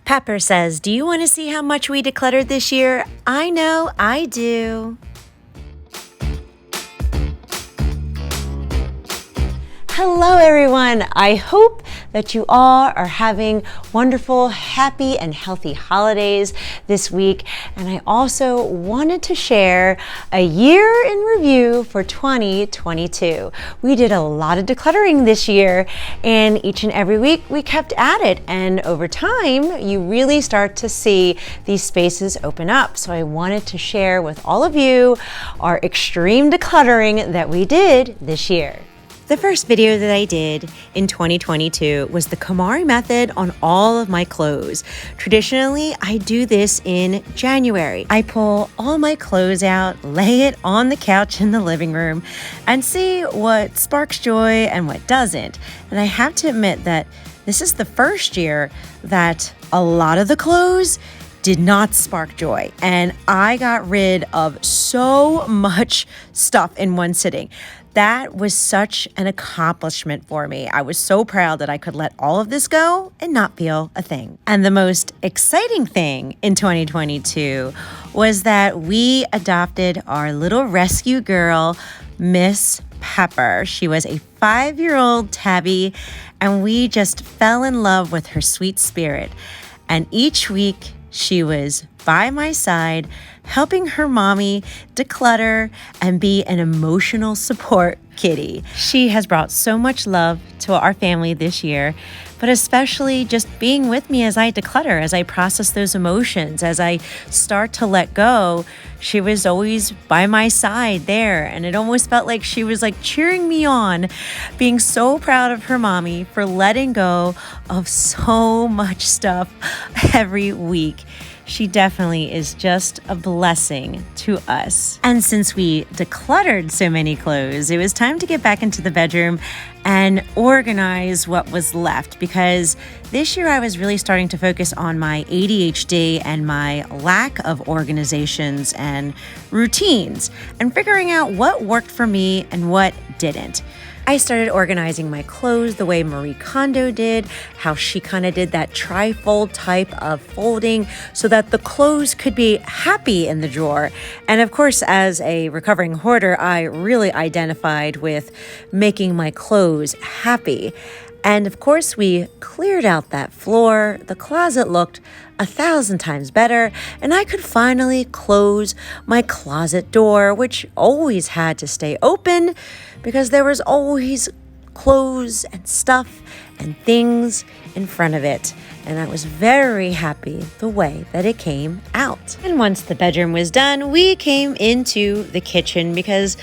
Pepper says, do you want to see how much we decluttered this year? I know I do. Hello everyone. I hope that you all are having wonderful, happy, and healthy holidays this week. And I also wanted to share a year in review for 2022. We did a lot of decluttering this year, and each and every week we kept at it. And over time, you really start to see these spaces open up. So I wanted to share with all of you our extreme decluttering that we did this year. The first video that I did in 2022 was the KonMari method on all of my clothes. Traditionally, I do this in January. I pull all my clothes out, lay it on the couch in the living room, and see what sparks joy and what doesn't. And I have to admit that this is the first year that a lot of the clothes did not spark joy. And I got rid of so much stuff in one sitting. That was such an accomplishment for me. I was so proud that I could let all of this go and not feel a thing. And the most exciting thing in 2022 was that we adopted our little rescue girl, Miss Pepper. She was a 5-year-old tabby, and we just fell in love with her sweet spirit. And each week, she was by my side, helping her mommy declutter and be an emotional support kitty. She has brought so much love to our family this year, but especially just being with me as I declutter, as I process those emotions, as I start to let go. She was always by my side there, and it almost felt like she was like cheering me on, being so proud of her mommy for letting go of so much stuff every week. She definitely is just a blessing to us. And since we decluttered so many clothes, it was time to get back into the bedroom and organize what was left, because this year I was really starting to focus on my ADHD and my lack of organizations and routines, and figuring out what worked for me and what didn't. I started organizing my clothes the way Marie Kondo did, how she kind of did that tri-fold type of folding so that the clothes could be happy in the drawer. And of course, as a recovering hoarder, I really identified with making my clothes happy. And of course, we cleared out that floor. The closet looked 1,000 times better, and I could finally close my closet door, which always had to stay open because there was always clothes and stuff and things in front of it. And I was very happy the way that it came out. And once the bedroom was done, we came into the kitchen because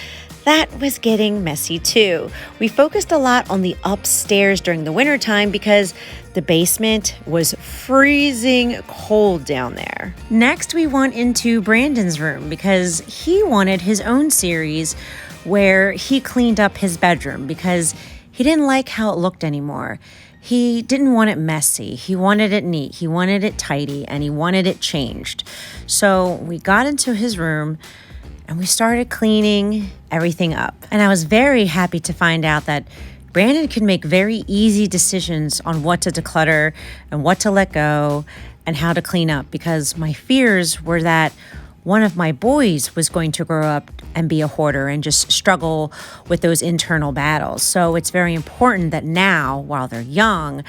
that was getting messy too. We focused a lot on the upstairs during the wintertime because the basement was freezing cold down there. Next, we went into Brandon's room because he wanted his own series where he cleaned up his bedroom because he didn't like how it looked anymore. He didn't want it messy. He wanted it neat. He wanted it tidy, and he wanted it changed. So we got into his room and we started cleaning everything up. And I was very happy to find out that Brandon could make very easy decisions on what to declutter and what to let go and how to clean up, because my fears were that one of my boys was going to grow up and be a hoarder and just struggle with those internal battles. So it's very important that now, while they're young,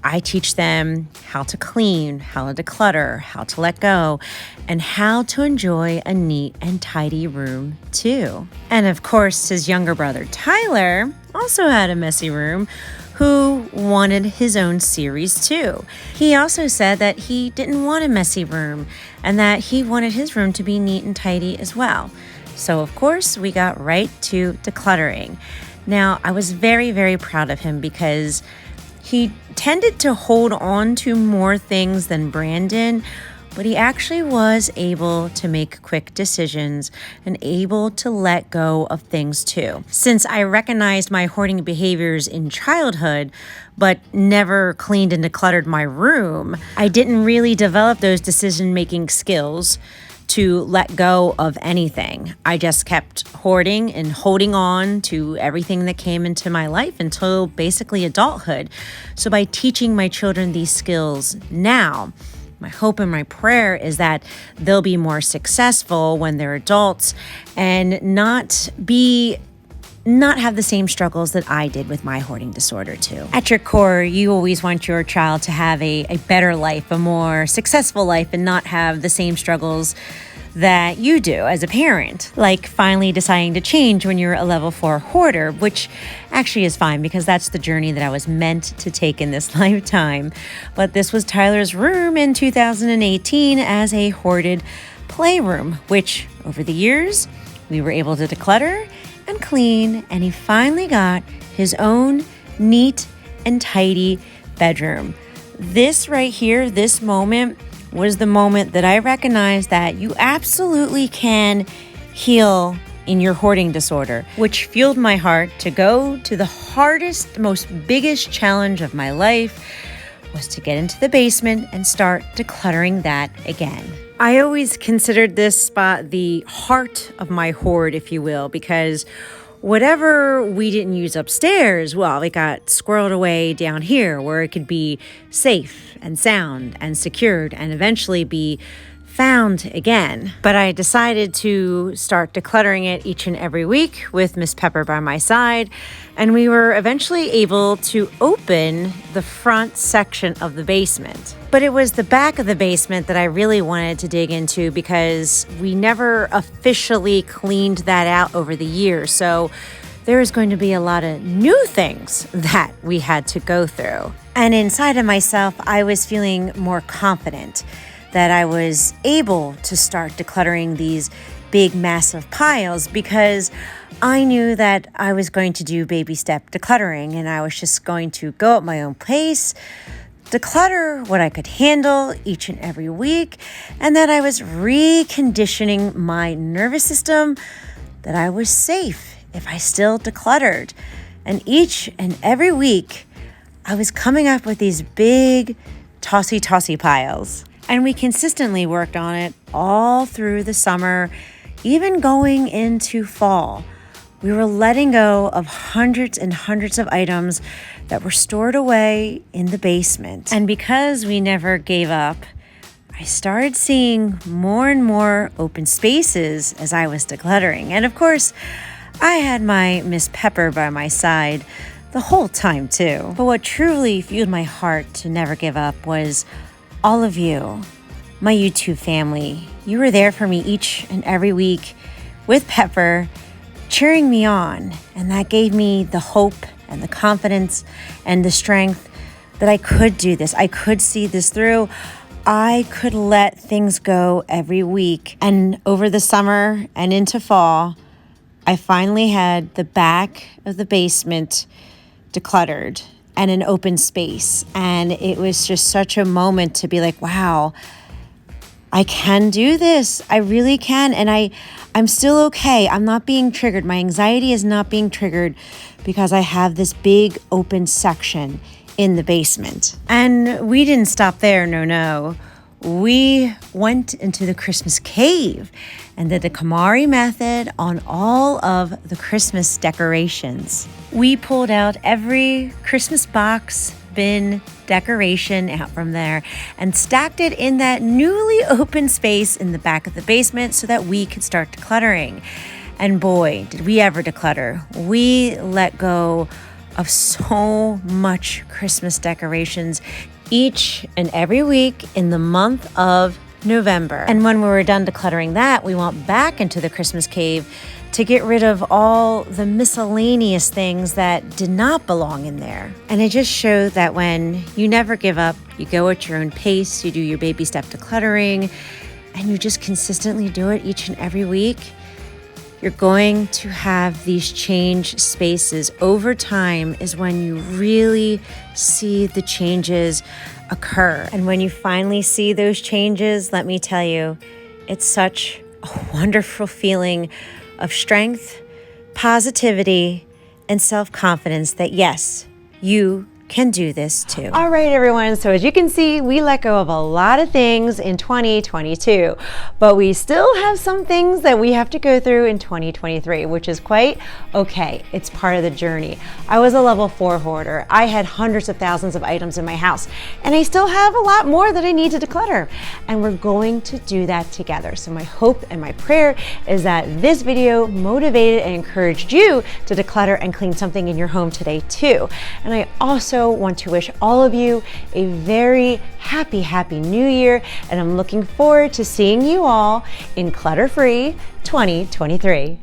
I teach them how to clean, how to declutter, how to let go, and how to enjoy a neat and tidy room too. And of course, his younger brother, Tyler, also had a messy room, who wanted his own series too. He also said that he didn't want a messy room and that he wanted his room to be neat and tidy as well. So of course, we got right to decluttering. Now, I was very, very proud of him because he tended to hold on to more things than Brandon, but he actually was able to make quick decisions and able to let go of things too. Since I recognized my hoarding behaviors in childhood, but never cleaned and decluttered my room, I didn't really develop those decision-making skills to let go of anything. I just kept hoarding and holding on to everything that came into my life until basically adulthood. So by teaching my children these skills now, My hope and my prayer is that they'll be more successful when they're adults and not have the same struggles that I did with my hoarding disorder too. At your core, you always want your child to have a better life, a more successful life, and not have the same struggles that you do as a parent, like finally deciding to change when you're a level 4 hoarder, which actually is fine because that's the journey that I was meant to take in this lifetime. But this was Tyler's room in 2018 as a hoarded playroom, which over the years, we were able to declutter and clean, and he finally got his own neat and tidy bedroom. This right here, this moment, was the moment that I recognized that you absolutely can heal in your hoarding disorder, which fueled my heart to go to the hardest, most biggest challenge of my life, was to get into the basement and start decluttering that again. I always considered this spot the heart of my hoard, if you will, because whatever we didn't use upstairs, well, it got squirreled away down here where it could be safe and sound and secured and eventually be found again. But I decided to start decluttering it each and every week with Miss Pepper by my side, and we were eventually able to open the front section of the basement. But it was the back of the basement that I really wanted to dig into because we never officially cleaned that out over the years. So there is going to be a lot of new things that we had to go through. And inside of myself, I was feeling more confident that I was able to start decluttering these big, massive piles because I knew that I was going to do baby step decluttering and I was just going to go at my own pace, declutter what I could handle each and every week, and that I was reconditioning my nervous system that I was safe if I still decluttered. And each and every week, I was coming up with these big tossy piles. And we consistently worked on it all through the summer, even going into fall. We were letting go of hundreds and hundreds of items that were stored away in the basement. And because we never gave up, I started seeing more and more open spaces as I was decluttering. And of course, I had my Miss Pepper by my side the whole time too. But what truly fueled my heart to never give up was all of you, my YouTube family. You were there for me each and every week with Pepper, cheering me on. And that gave me the hope and the confidence and the strength that I could do this. I could see this through. I could let things go every week. And over the summer and into fall, I finally had the back of the basement decluttered and an open space. And it was just such a moment to be like, wow, I can do this. I really can. And I'm still okay. I'm not being triggered. My anxiety is not being triggered because I have this big open section in the basement. And we didn't stop there. No. We went into the Christmas cave and did the KonMari method on all of the Christmas decorations. We pulled out every Christmas box, bin, decoration out from there and stacked it in that newly open space in the back of the basement so that we could start decluttering. And boy, did we ever declutter. We let go of so much Christmas decorations each and every week in the month of November. And when we were done decluttering that, we went back into the Christmas cave to get rid of all the miscellaneous things that did not belong in there. And it just showed that when you never give up, you go at your own pace, you do your baby step decluttering, and you just consistently do it each and every week, you're going to have these change spaces. Over time is when you really see the changes occur. And when you finally see those changes, let me tell you, it's such a wonderful feeling of strength, positivity, and self-confidence that yes, you can do this too. All right, everyone. So as you can see, we let go of a lot of things in 2022, but we still have some things that we have to go through in 2023, which is quite okay. It's part of the journey. I was a level 4 hoarder. I had hundreds of thousands of items in my house, and I still have a lot more that I need to declutter, and we're going to do that together. So my hope and my prayer is that this video motivated and encouraged you to declutter and clean something in your home today too. And I also want to wish all of you a very happy new year, and I'm looking forward to seeing you all in Clutter-Free 2023.